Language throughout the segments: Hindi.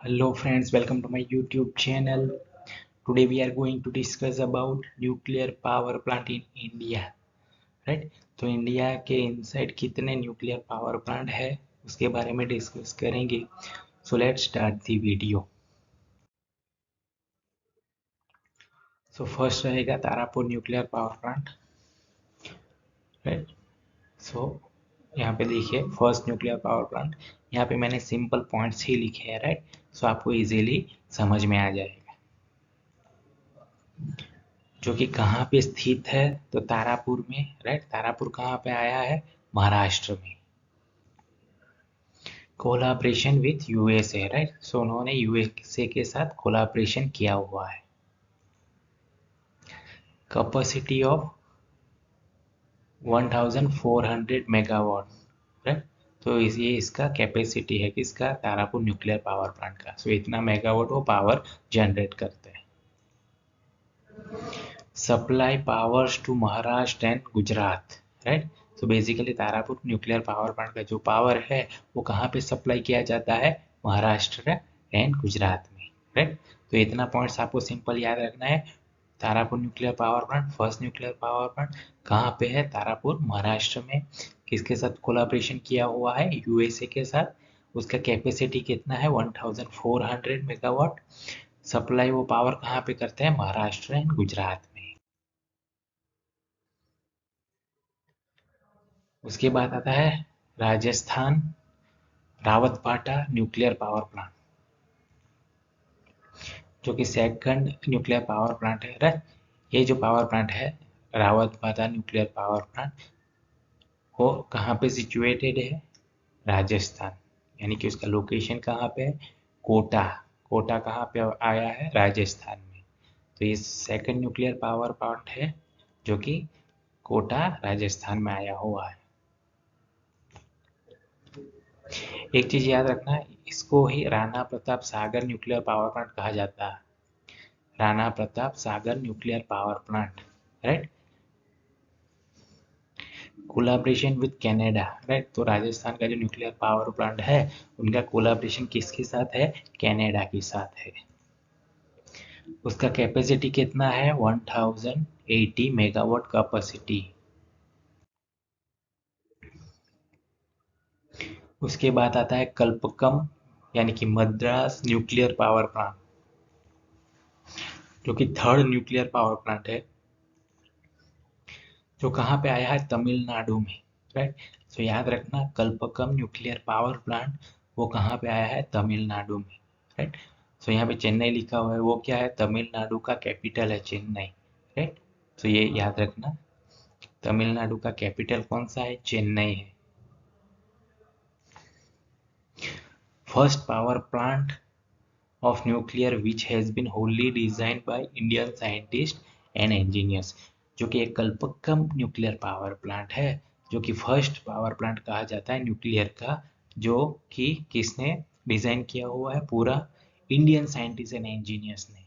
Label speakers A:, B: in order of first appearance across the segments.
A: Hello friends, welcome to my YouTube channel. Today we are going to discuss about nuclear power plant in India, right? तो इंडिया के इनसाइड कितने न्यूक्लियर पावर प्लांट है उसके बारे में डिस्कस करेंगे. So let's start the video. So first रहेगा Tarapur nuclear power plant, right. So यहाँ पे देखिए फर्स्ट न्यूक्लियर पावर प्लांट. यहाँ पे मैंने सिंपल पॉइंट्स ही लिखे हैं, राइट. सो आपको इजीली समझ में आ जाएगा. जो कि कहाँ पे स्थित है, तो तारापुर में, राइट. तारापुर कहाँ पे आया है? महाराष्ट्र में. Collaboration with USA, right. So उन्होंने यूएसए के साथ कोलाब्रेशन किया हुआ है. Capacity of 1400 megawatt, right. तो ये इसका कैपेसिटी है किसका? तारापुर न्यूक्लियर पावर प्लांट का. सो इतना मेगावाट वो पावर जनरेट करते हैं. Supply powers to Maharashtra and Gujarat, right. तो basically Tarapur nuclear power plant का जो पावर है वो कहाँ पे सप्लाई किया जाता है? महाराष्ट्र एंड गुजरात में, राइट. तो इतना पॉइंट्स आपको सिंपल याद रखना है. Tarapur nuclear power plant, first nuclear power plant कहाँ पे है? तारापुर, महाराष्ट्र में. किसके साथ कोलाब्रेशन किया हुआ है? यूएसए के साथ. उसका कैपेसिटी कितना है? 1400 मेगावाट. सप्लाई वो पावर कहाँ पे करते हैं? महाराष्ट्र एंड गुजरात में. उसके बाद आता है राजस्थान रावतपाटा न्यूक्लियर पावर प्लांट, जो कि सेकंड न्यूक्लियर पावर प्लांट है, राइट. ये जो पावर प्लांट है रावतपाटा न्यूक्लियर पावर प्लांट, वो कहाँ पे सिचुएटेड है? राजस्थान. यानी कि उसका लोकेशन कहाँ पे है? कोटा. कोटा कहाँ पे आया है? राजस्थान में. तो ये सेकंड न्यूक्लियर पावर प्लांट है जो कि कोटा राजस्थान में आया हुआ है. एक चीज याद रखना है, इसको ही Rana Pratap Sagar nuclear power plant कहा जाता है. Rana Pratap Sagar nuclear power plant, right. Collaboration with Canada, right. तो राजस्थान का जो न्यूक्लियर पावर प्लांट है उनका कोलाब्रेशन किसके साथ है? कनाडा के साथ है. उसका कैपेसिटी कितना है? 1080 मेगावाट कैपेसिटी. उसके बाद आता है कल्पकम यानी कि मद्रास न्यूक्लियर पावर प्लांट, जो कि थर्ड न्यूक्लियर पावर प्लांट है, जो कहाँ पे आया है? तमिलनाडु में, राइट. सो याद रखना कल्पकम न्यूक्लियर पावर प्लांट वो कहाँ पे आया है? तमिलनाडु में, राइट. सो यहाँ पे चेन्नई लिखा हुआ है, वो क्या है? तमिलनाडु का कैपिटल है चेन्नई, राइट. सो ये याद रखना तमिलनाडु का कैपिटल कौन सा है? चेन्नई है. First power plant of nuclear which has been wholly designed by Indian scientists and engineers, जो कि एक कल्पकम न्यूक्लियर पावर प्लांट है, जो कि फर्स्ट पावर प्लांट कहा जाता है न्यूक्लियर का, जो कि किसने डिजाइन किया हुआ है? पूरा इंडियन साइंटिस्ट एंड इंजीनियर्स ने,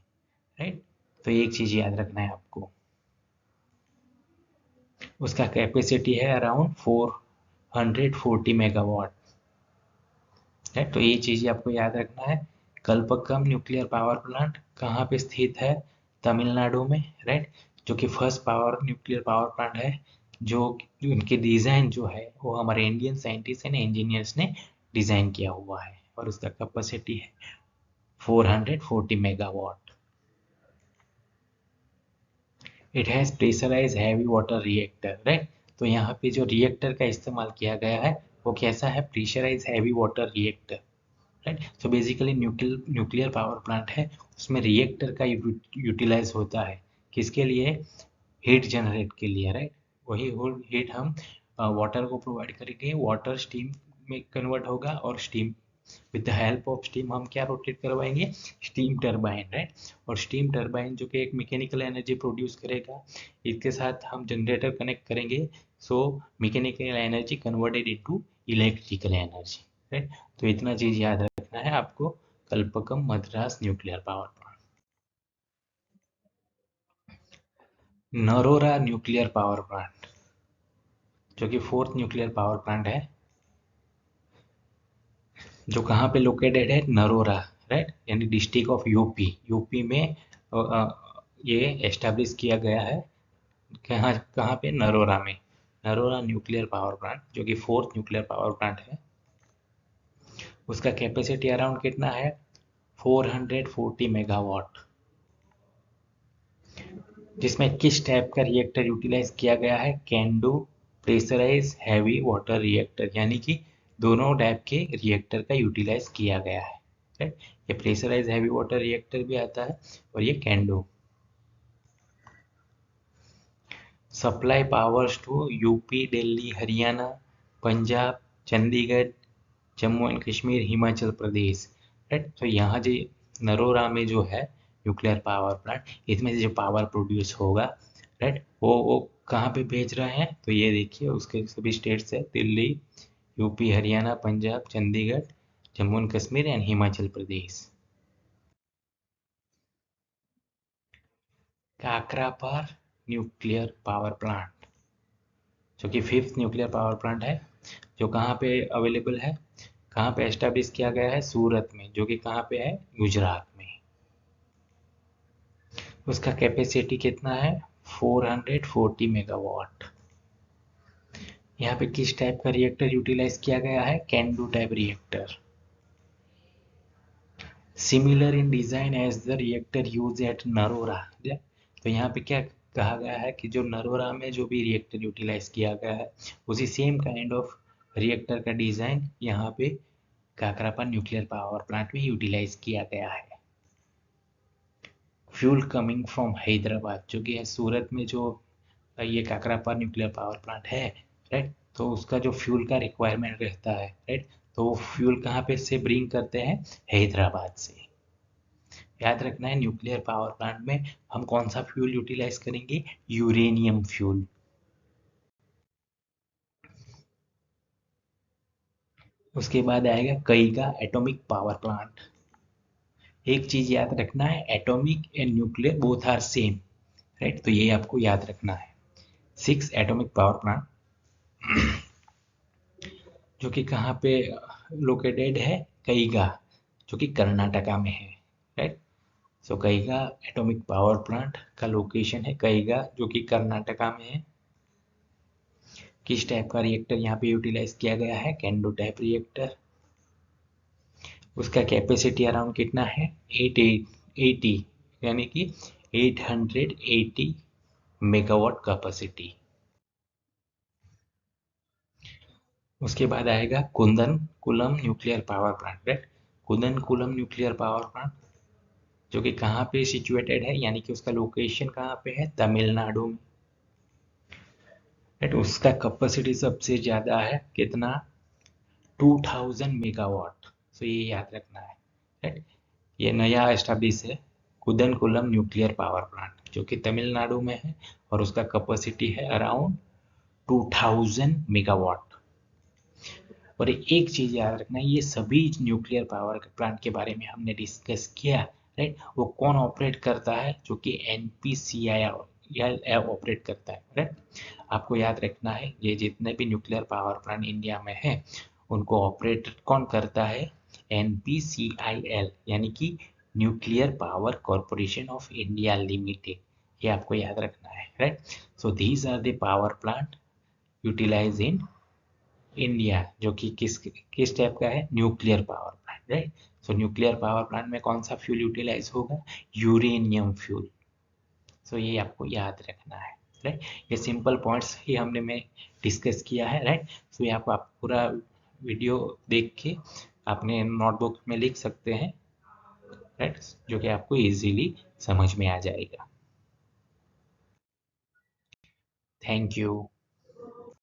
A: राइट. तो एक चीज याद रखना है आपको, उसका कैपेसिटी है अराउंड 440 मेगावाट, राइट. तो ये चीज आपको याद रखना है. कल्पकम न्यूक्लियर पावर प्लांट कहाँ पे स्थित है? तमिलनाडु में, राइट. जो कि first power nuclear power plant है, जो उनकी डिजाइन जो है वो हमारे इंडियन साइंटिस्ट एंड इंजीनियर्स ने डिजाइन किया हुआ है, और उसका कैपेसिटी है 440 megawatt. It has pressurise heavy water reactor, right. तो यहाँ पे जो रिएक्टर का इस्तेमाल किया गया है वो कैसा है? Pressurise heavy water reactor, right. So basically nuclear power plant है, उसमें रिएक्टर का यूटिलाइज होता है किसके लिए? हीट जनरेट के लिए, राइट. वही हीट हम वाटर को प्रोवाइड करेंगे, वाटर स्टीम में कन्वर्ट होगा, और steam with the help of steam हम क्या रोटेट करवाएंगे? Steam turbine, right. और स्टीम टरबाइन जो कि एक मैकेनिकल एनर्जी प्रोड्यूस करेगा, इसके साथ हम जनरेटर कनेक्ट करेंगे. So mechanical energy converted into electrical energy, right. तो इतना चीज याद रखना है आपको. Kalpakkam Madras nuclear power plant. Narora nuclear power plant, जो कि फोर्थ न्यूक्लियर पावर प्लांट है, जो कहाँ पे लोकेटेड है? नरोरा, राइट, यानी डिस्ट्रिक्ट ऑफ यूपी, यूपी में ये एस्टेब्लिश किया गया है। कहाँ कहाँ पे? नरोरा में। नरोरा न्यूक्लियर पावर प्लांट जो कि फोर्थ न्यूक्लियर पावर प्लांट है। उसका कैपेसिटी अराउंड कितना है? 440 मेगावाट। जिसमें किस टाइप का रिएक्टर यूटिलाइज किया गया है? CANDU pressurise heavy water reactor, यानी कि दोनों टाइप के रिएक्टर का यूटिलाइज किया गया है, राइट। ये प्रेशराइज हैवी वाटर रिएक्टर भी आता है और ये CANDU. Supply powers to UP, Delhi, Haryana, Punjab, Chandigarh, Jammu and Kashmir, Himachal Pradesh, right. तो यहाँ जो नरोरा में जो है न्यूक्लियर पावर प्लांट, इसमें से जो पावर प्रोड्यूस होगा, राइट, वो कहाँ पे भेज रहे हैं? तो ये देखिए उसके सभी स्टेट्स है, Delhi, UP, Haryana, Punjab, Chandigarh, Jammu and Kashmir and Himachal Pradesh. Kakrapar nuclear power plant जो कि फिफ्थ न्यूक्लियर पावर प्लांट है, जो कहाँ पे अवेलेबल है, कहाँ पे एस्टेब्लिश किया गया है? सूरत में, जो कि कहाँ पे है? गुजरात में। उसका कैपेसिटी कितना है? 440 मेगावाट। यहाँ पे किस टाइप का रिएक्टर यूटिलाइज किया गया है? CANDU type reactor. Similar in design as the reactor use at Narora. तो यहाँ पे क्या कहा गया है कि जो नरोरा में जो भी रिएक्टर यूटिलाइज किया गया है, उसी सेम काइंड ऑफ रिएक्टर का डिजाइन यहाँ पे काकरापार न्यूक्लियर पावर प्लांट में यूटिलाइज किया गया है। फ्यूल कमिंग फ्रॉम हैदराबाद, जो कि है सूरत में, जो ये काकरापार न्यूक्लियर पावर प्लांट है, राइट। तो उसका जो फ्यूल का रिक्वायरमेंट रहता है, राइट, तो वो फ्यूल कहाँ पे से ब्रिंग करते हैं? हैदराबाद से। याद रखना है न्यूक्लियर पावर प्लांट में हम कौन सा फ्यूल यूटिलाइज करेंगे? Uranium fuel. उसके बाद आएगा कईगा एटॉमिक पावर प्लांट। एक चीज याद रखना है, atomic and nuclear both are same, right, तो ये आपको याद रखना है। 6 एटॉमिक पावर प्लांट जो कि कहाँ पे लोकेटेड है? कईगा, जो कि कर्नाटका में है, राइट। सो कईगा एटॉमिक पावर प्लांट का लोकेशन है कईगा, जो कि कर्नाटका में है। किस टाइप का रिएक्टर यहाँ पे यूटिलाइज किया गया है? CANDU type reactor. उसका कैपेसिटी अराउंड कितना है? 880, यानी कि 880 मेगावाट कैपेसिटी। उसके बाद आएगा Kundan coulomb nuclear power plant, right. Kundan coulomb nuclear power plant जो कि कहाँ पे सिचुएटेड है, यानी कि उसका लोकेशन कहाँ पे है? तमिलनाडु में, राइट। उसका कैपेसिटी सबसे ज़्यादा है, कितना? 2000 मेगावाट। सो ये याद रखना है, राइट। ये नया एस्टेब्लिश है कुदनकुलम न्यूक्लियर पावर प्लांट, जो कि तमिलनाडु में है, और उसका कैपेसिटी है अराउंड 2000 मेगावाट। और एक चीज याद रखना है, ये सभी न्यूक्लियर पावर प्लांट के बारे में हमने डिस्कस किया, राइट। वो कौन ऑपरेट करता है? जो कि एनपीसीआई ऑपरेट करता है, राइट। आपको याद रखना है ये जितने भी न्यूक्लियर पावर प्लांट इंडिया में है, उनको ऑपरेट कौन करता है? एनपीसीआईएल, यानी कि nuclear power corporation of India limited. ये आपको याद रखना है, right. So these are the power plant utilize in India, जो कि किस टाइप का है? Nuclear power plant, right. So nuclear power plant में कौन सा फ्यूल यूटिलाइज होगा? Uranium fuel. सो ये आपको याद रखना है, राइट। ये सिंपल पॉइंट्स ही हमने में डिस्कस किया है, राइट। सो ये आप पूरा वीडियो देख के अपने नोटबुक में लिख सकते हैं, राइट, जो कि आपको इजीली समझ में आ जाएगा। Thank you.